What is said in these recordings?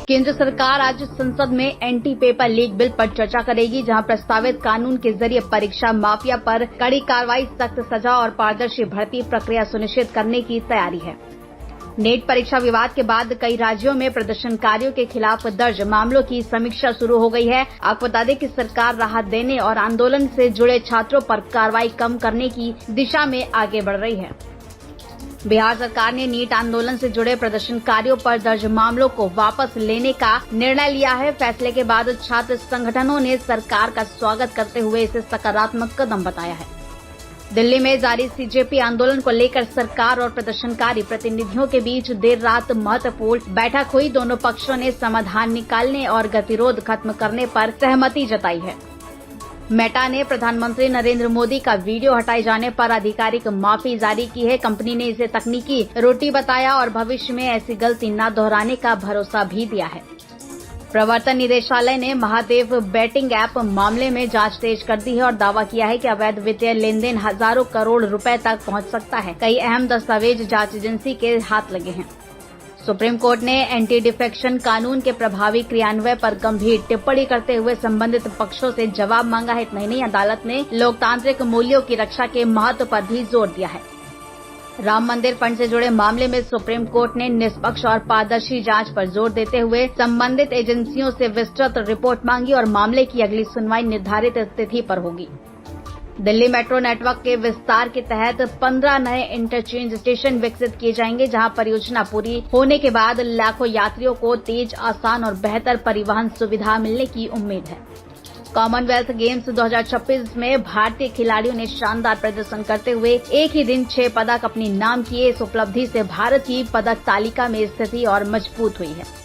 केंद्र सरकार आज संसद में एंटी पेपर लीक बिल पर चर्चा करेगी, जहां प्रस्तावित कानून के जरिए परीक्षा माफिया पर कड़ी कार्रवाई, सख्त सजा और पारदर्शी भर्ती प्रक्रिया सुनिश्चित करने की तैयारी है। नेट परीक्षा विवाद के बाद कई राज्यों में प्रदर्शनकारियों के खिलाफ दर्ज मामलों की समीक्षा शुरू हो गई है। आपको बता दें कि सरकार राहत देने और आंदोलन से जुड़े छात्रों पर कार्रवाई कम करने की दिशा में आगे बढ़ रही है। बिहार सरकार ने नीट आंदोलन से जुड़े प्रदर्शनकारियों पर दर्ज मामलों को वापस लेने का निर्णय लिया है। फैसले के बाद छात्र संगठनों ने सरकार का स्वागत करते हुए इसे सकारात्मक कदम बताया है। दिल्ली में जारी सीजेपी आंदोलन को लेकर सरकार और प्रदर्शनकारी प्रतिनिधियों के बीच देर रात महत्वपूर्ण बैठक हुई। दोनों पक्षों ने समाधान निकालने और गतिरोध खत्म करने पर सहमति जताई है। मेटा ने प्रधानमंत्री नरेंद्र मोदी का वीडियो हटाए जाने पर आधिकारिक माफी जारी की है। कंपनी ने इसे तकनीकी त्रुटि बताया और भविष्य में ऐसी गलती न दोहराने का भरोसा भी दिया है। प्रवर्तन निदेशालय ने महादेव बेटिंग ऐप मामले में जांच तेज कर दी है और दावा किया है कि अवैध वित्तीय लेनदेन हजारों करोड़ रुपए तक पहुंच सकता है। कई अहम दस्तावेज जांच एजेंसी के हाथ लगे हैं। सुप्रीम कोर्ट ने एंटी डिफेक्शन कानून के प्रभावी क्रियान्वयन पर गंभीर टिप्पणी करते हुए संबंधित पक्षों से जवाब मांगा है। इतना ही नहीं, अदालत ने लोकतांत्रिक मूल्यों की रक्षा के महत्व पर भी जोर दिया है। राम मंदिर फंड से जुड़े मामले में सुप्रीम कोर्ट ने निष्पक्ष और पारदर्शी जांच पर जोर देते हुए संबंधित एजेंसियों से विस्तृत रिपोर्ट मांगी और मामले की अगली सुनवाई निर्धारित तिथि पर होगी। दिल्ली मेट्रो नेटवर्क के विस्तार के तहत 15 नए इंटरचेंज स्टेशन विकसित किए जाएंगे, जहां परियोजना पूरी होने के बाद लाखों यात्रियों को तेज, आसान और बेहतर परिवहन सुविधा मिलने की उम्मीद है। कॉमनवेल्थ गेम्स 2026 में भारतीय खिलाड़ियों ने शानदार प्रदर्शन करते हुए एक ही दिन 6 पदक अपने नाम किए। इस उपलब्धि से भारत की पदक तालिका में स्थिति और मजबूत हुई है।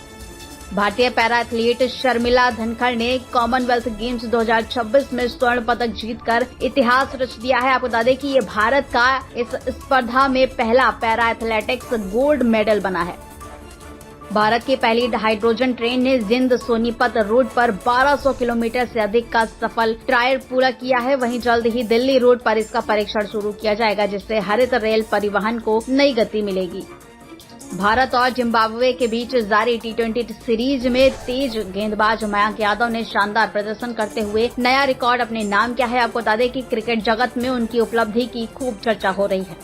भारतीय पैरा एथलीट शर्मिला धनखड़ ने कॉमनवेल्थ गेम्स 2026 में स्वर्ण पदक जीतकर इतिहास रच दिया है। आपको बता दें कि ये भारत का इस स्पर्धा में पहला पैरा एथलेटिक्स गोल्ड मेडल बना है। भारत की पहली हाइड्रोजन ट्रेन ने जिंद सोनीपत रूट पर 1200 किलोमीटर से अधिक का सफल ट्रायल पूरा किया है। वहीं जल्द ही दिल्ली रूट पर इसका परीक्षण शुरू किया जाएगा, जिससे हरित रेल परिवहन को नई गति मिलेगी। भारत और जिम्बाब्वे के बीच जारी T20 सीरीज में तेज गेंदबाज मयंक यादव ने शानदार प्रदर्शन करते हुए नया रिकॉर्ड अपने नाम किया है। आपको बता दें कि क्रिकेट जगत में उनकी उपलब्धि की खूब चर्चा हो रही है।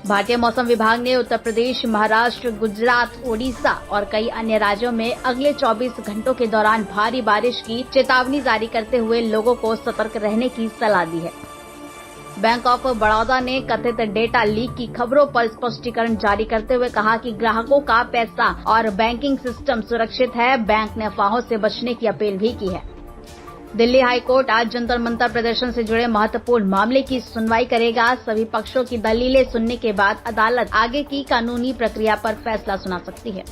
भारतीय मौसम विभाग ने उत्तर प्रदेश, महाराष्ट्र, गुजरात, ओडिशा और कई अन्य राज्यों में अगले 24 घंटों के दौरान भारी बारिश की चेतावनी जारी करते हुए लोगों को सतर्क रहने की सलाह दी है। बैंक ऑफ बड़ौदा ने कथित डेटा लीक की खबरों पर स्पष्टीकरण जारी करते हुए कहा कि ग्राहकों का पैसा और बैंकिंग सिस्टम सुरक्षित है। बैंक ने अफवाहों से बचने की अपील भी की है। दिल्ली हाई कोर्ट आज जंतर मंतर प्रदर्शन से जुड़े महत्वपूर्ण मामले की सुनवाई करेगा। सभी पक्षों की दलीलें सुनने के बाद अदालत आगे की कानूनी प्रक्रिया पर फैसला सुना सकती है।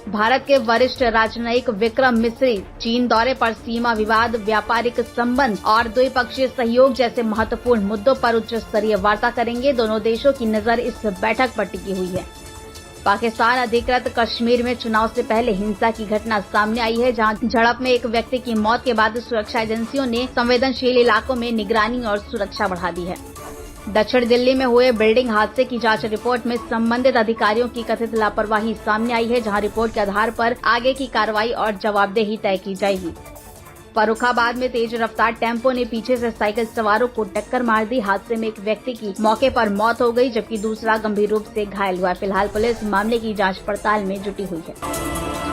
भारत के वरिष्ठ राजनयिक विक्रम मिस्री चीन दौरे पर सीमा विवाद, व्यापारिक संबंध और द्विपक्षीय सहयोग जैसे महत्वपूर्ण मुद्दों पर उच्च स्तरीय वार्ता करेंगे। दोनों देशों की नजर इस बैठक पर टिकी हुई है। पाकिस्तान अधिकृत कश्मीर में चुनाव से पहले हिंसा की घटना सामने आई है, जहां झड़प में एक व्यक्ति की मौत के बाद सुरक्षा एजेंसियों ने संवेदनशील इलाकों में निगरानी और सुरक्षा बढ़ा दी है। दक्षिण दिल्ली में हुए बिल्डिंग हादसे की जांच रिपोर्ट में संबंधित अधिकारियों की कथित लापरवाही सामने आई है, जहां रिपोर्ट के आधार पर आगे की कार्रवाई और जवाबदेही तय की जाएगी। फर्रुखाबाद में तेज रफ्तार टेम्पो ने पीछे से साइकिल सवारों को टक्कर मार दी। हादसे में एक व्यक्ति की मौके पर मौत हो गई, जबकि दूसरा गंभीर रूप से घायल हुआ। फिलहाल पुलिस मामले की जांच पड़ताल में जुटी हुई है।